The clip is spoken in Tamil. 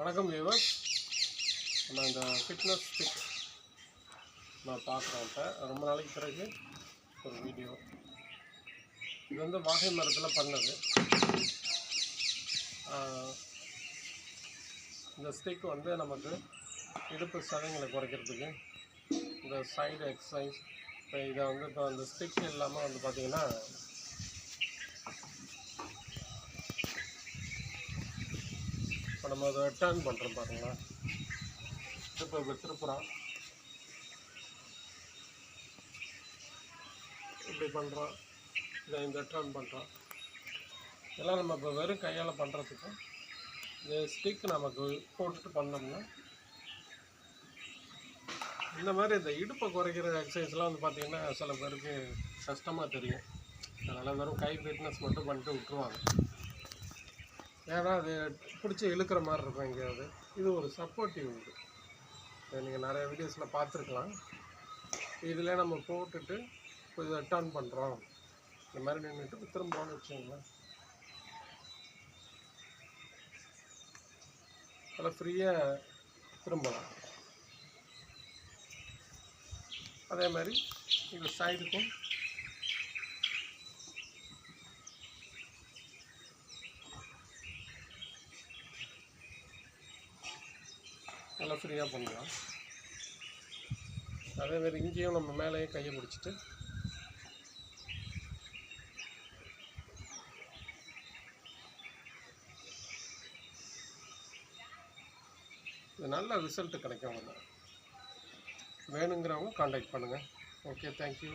வணக்கம் வியூவர்ஸ். நம்ம இந்த ஃபிட்னஸ் ஸ்டிக் நான் பார்க்குறோம். இப்போ ரொம்ப நாளைக்கு பிறகு ஒரு வீடியோ. இது வந்து வாகை மரத்தில் பண்ணது. இந்த ஸ்டிக் வந்து நமக்கு இடுப்பு சதைங்களை குறைக்கிறதுக்கு, இந்த சைடு எக்ஸசைஸ். இப்போ இதை வந்து இப்போ அந்த ஸ்டிக் இல்லாமல் வந்து பார்த்திங்கன்னா இப்போ நம்ம அதை டர்ன் பண்ணுறோம் பாருங்களா. இப்போ திருப்புறோம், இப்படி பண்ணுறோம், இந்த டர்ன் பண்ணுறோம். இதெல்லாம் நம்ம இப்போ வெறும் கையால் பண்ணுறதுக்கு இந்த ஸ்டிக் நமக்கு போட்டுட்டு பண்ணோம்னா இந்த மாதிரி இந்த இடுப்பை குறைக்கிற எக்ஸசைஸ்லாம் வந்து பார்த்திங்கன்னா சில பேருக்கு கஷ்டமாக தெரியும். அதனால் வெறும் கை ஃபிட்னஸ் மட்டும் பண்ணிட்டு விட்டுருவாங்க. ஏன்னா அது பிடிச்சி இழுக்கிற மாதிரி இருக்கும் எங்கேயாவது. இது ஒரு சப்போர்ட்டிவ். இது நீங்கள் நிறைய வீடியோஸில் பார்த்துருக்கலாம். இதில் நம்ம போட்டுட்டு இப்போ இதை டர்ன் பண்ணுறோம், இந்த மாதிரி நின்றுட்டு திரும்புகிறோன்னு வச்சுக்கோங்களேன். அதில் ஃப்ரீயாக திரும்பலாம். அதே மாதிரி இந்த சைடுக்கும் நல்லா ஃப்ரீயாக பண்ணலாம். அதேமாதிரி இங்கேயும் நம்ம மேலேயே கையை பிடிச்சிட்டு இது நல்ல ரிசல்ட்டு கிடைக்கும். வேணுங்கிறவங்க கான்டாக்ட் பண்ணுங்கள். Okay, thank you.